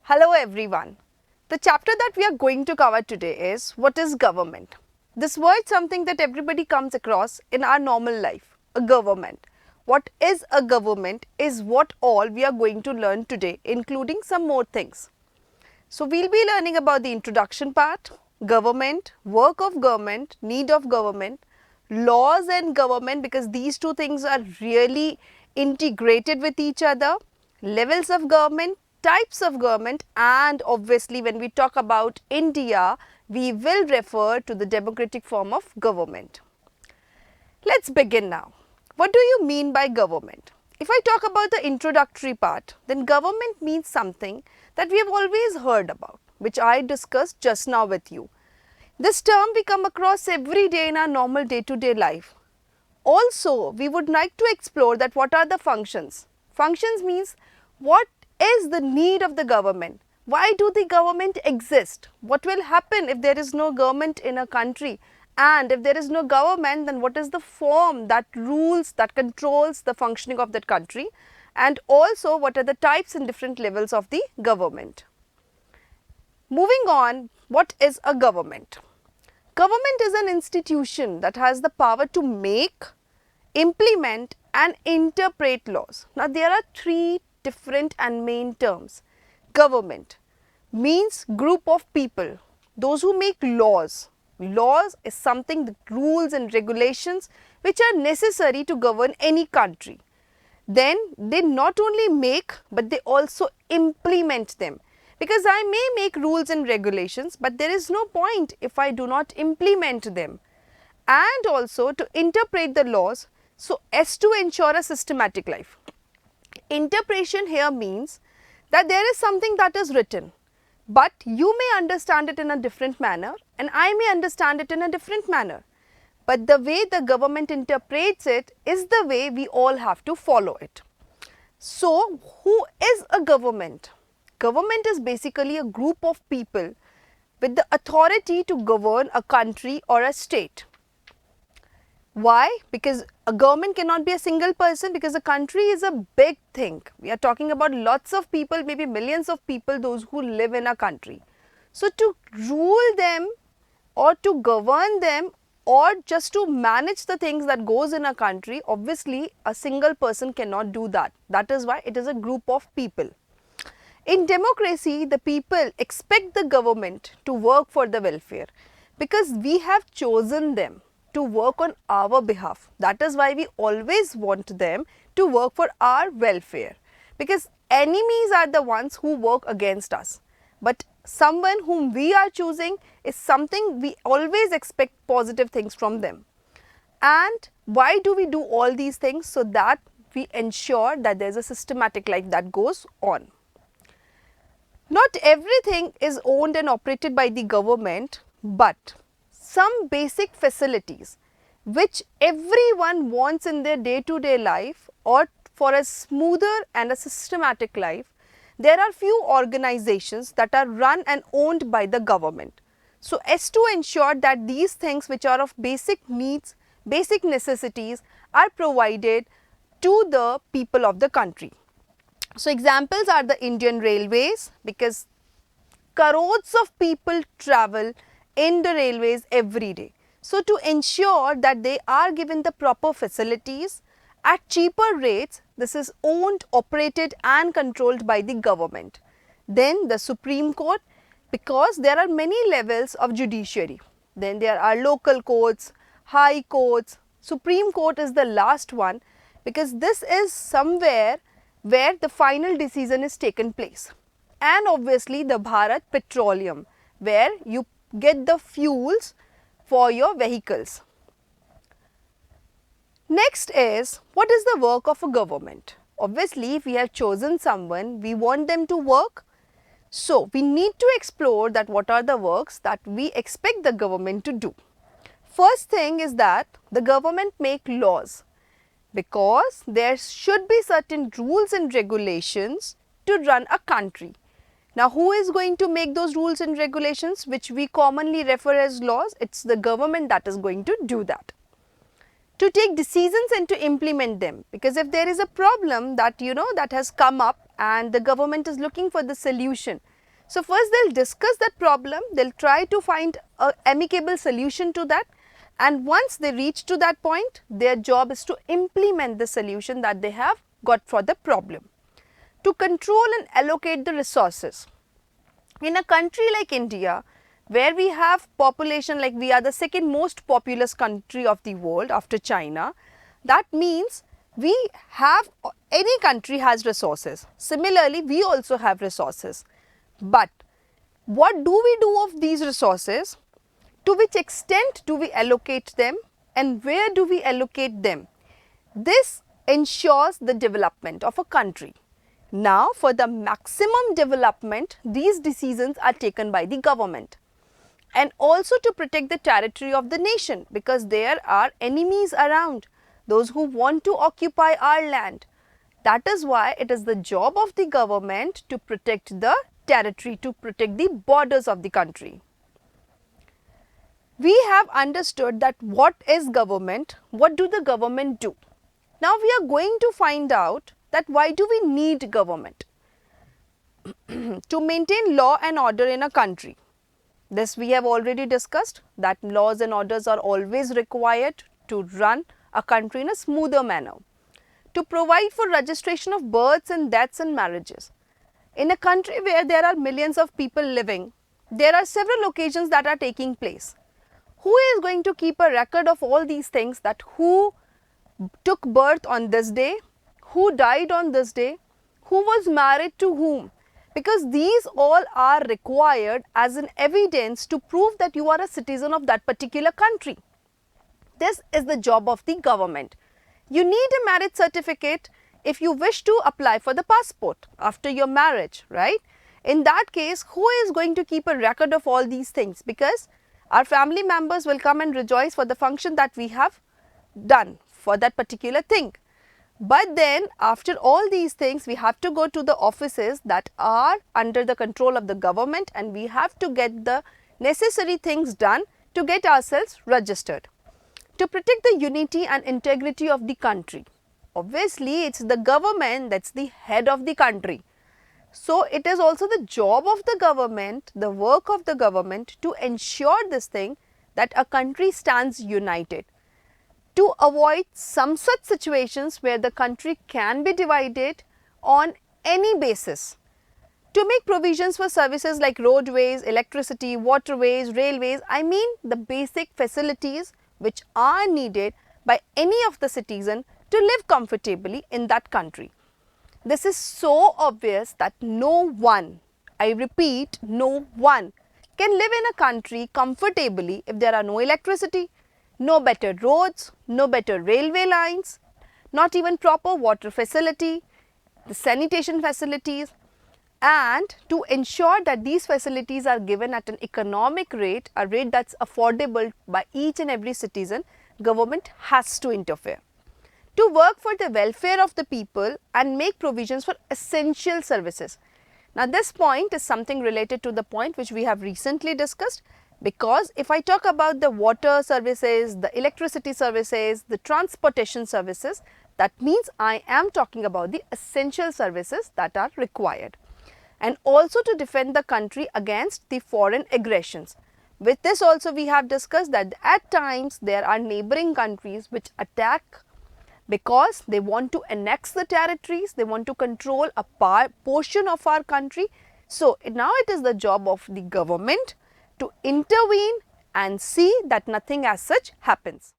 Hello everyone. The chapter that we are going to cover today is what is government. This word is something that everybody comes across in our normal life, a government. What is a government is what all we are going to learn today, including some more things. So we'll be learning about the introduction part, government, work of government, need of government, laws and government, because these two things are really integrated with each other, levels of government, types of government, and obviously when we talk about India, we will refer to the democratic form of government. Let's begin now. What do you mean by government? If I talk about the introductory part, then government means something that we have always heard about, which I discussed just now with you. This term we come across every day in our normal day-to-day life. Also, we would like to explore that what are the functions. Functions means what is the need of the government? Why do the government exist? What will happen if there is no government in a country? And if there is no government, then what is the form that rules, that controls the functioning of that country? And also, what are the types and different levels of the government? Moving on, what is a government? Government is an institution that has the power to make, implement and interpret laws. Now, there are three different and main terms. Government means group of people, those who make laws. Laws is something, the rules and regulations which are necessary to govern any country. Then they not only make but they also implement them. Because I may make rules and regulations, but there is no point if I do not implement them. And also to interpret the laws so as to ensure a systematic life. Interpretation here means that there is something that is written, but you may understand it in a different manner and I may understand it in a different manner. But the way the government interprets it is the way we all have to follow it. So, who is a government? Government is basically a group of people with the authority to govern a country or a state. Why? Because a government cannot be a single person, because a country is a big thing. We are talking about lots of people, maybe millions of people, those who live in a country. So, to rule them or to govern them or just to manage the things that goes in a country, obviously a single person cannot do that. That is why it is a group of people. In democracy, the people expect the government to work for the welfare because we have chosen them to work on our behalf. That is why we always want them to work for our welfare, because enemies are the ones who work against us. But someone whom we are choosing is something we always expect positive things from them. And why do we do all these things? So that we ensure that there is a systematic life that goes on. Not everything is owned and operated by the government, but some basic facilities which everyone wants in their day-to-day life or for a smoother and a systematic life, there are few organizations that are run and owned by the government. So, as to ensure that these things which are of basic needs, basic necessities are provided to the people of the country. So, examples are the Indian Railways, because crores of people travel in the railways every day. So, to ensure that they are given the proper facilities at cheaper rates, this is owned, operated and controlled by the government. Then the Supreme Court, because there are many levels of judiciary. Then there are local courts, high courts, Supreme Court is the last one, because this is somewhere where the final decision is taken place. And obviously the Bharat Petroleum, where you get the fuels for your vehicles. Next is, what is the work of a government? Obviously, if we have chosen someone, we want them to work. So, we need to explore that what are the works that we expect the government to do. First thing is that the government make laws, because there should be certain rules and regulations to run a country. Now, who is going to make those rules and regulations which we commonly refer as laws? It's the government that is going to do that. To take decisions and to implement them, because if there is a problem that that has come up and the government is looking for the solution, So first they'll discuss that problem, they'll try to find an amicable solution to that, and once they reach to that point, their job is to implement the solution that they have got for the problem. To control and allocate the resources. In a country like India, where we have population, like we are the second most populous country of the world after China, that means any country has resources. Similarly, we also have resources. But what do we do of these resources? To which extent do we allocate them, and where do we allocate them? This ensures the development of a country. Now, for the maximum development, these decisions are taken by the government, and also to protect the territory of the nation, because there are enemies around, those who want to occupy our land. That is why it is the job of the government to protect the territory, to protect the borders of the country. We have understood that what is government, what do the government do? Now we are going to find out that why do we need government? To maintain law and order in a country. This we have already discussed, that laws and orders are always required to run a country in a smoother manner. To provide for registration of births and deaths and marriages. In a country where there are millions of people living, there are several occasions that are taking place. Who is going to keep a record of all these things, that who took birth on this day, who died on this day, who was married to whom? Because these all are required as an evidence to prove that you are a citizen of that particular country. This is the job of the government. You need a marriage certificate if you wish to apply for the passport after your marriage, right? In that case, who is going to keep a record of all these things? Because our family members will come and rejoice for the function that we have done for that particular thing. But then after all these things, we have to go to the offices that are under the control of the government, and we have to get the necessary things done to get ourselves registered. To protect the unity and integrity of the country. Obviously, it's the government that's the head of the country. So it is also the job of the government, the work of the government, to ensure this thing, that a country stands united. To avoid some such situations where the country can be divided on any basis. To make provisions for services like roadways, electricity, waterways, railways, I mean the basic facilities which are needed by any of the citizens to live comfortably in that country. This is so obvious that no one, I repeat, no one can live in a country comfortably if there are no electricity, no better roads, no better railway lines, not even proper water facility, the sanitation facilities, and to ensure that these facilities are given at an economic rate, a rate that's affordable by each and every citizen, government has to interfere. To work for the welfare of the people and make provisions for essential services. Now this point is something related to the point which we have recently discussed, because if I talk about the water services, the electricity services, the transportation services, that means I am talking about the essential services that are required. And also to defend the country against the foreign aggressions. With this also we have discussed that at times there are neighboring countries which attack because they want to annex the territories, they want to control a portion of our country. So now it is the job of the government to intervene and see that nothing as such happens.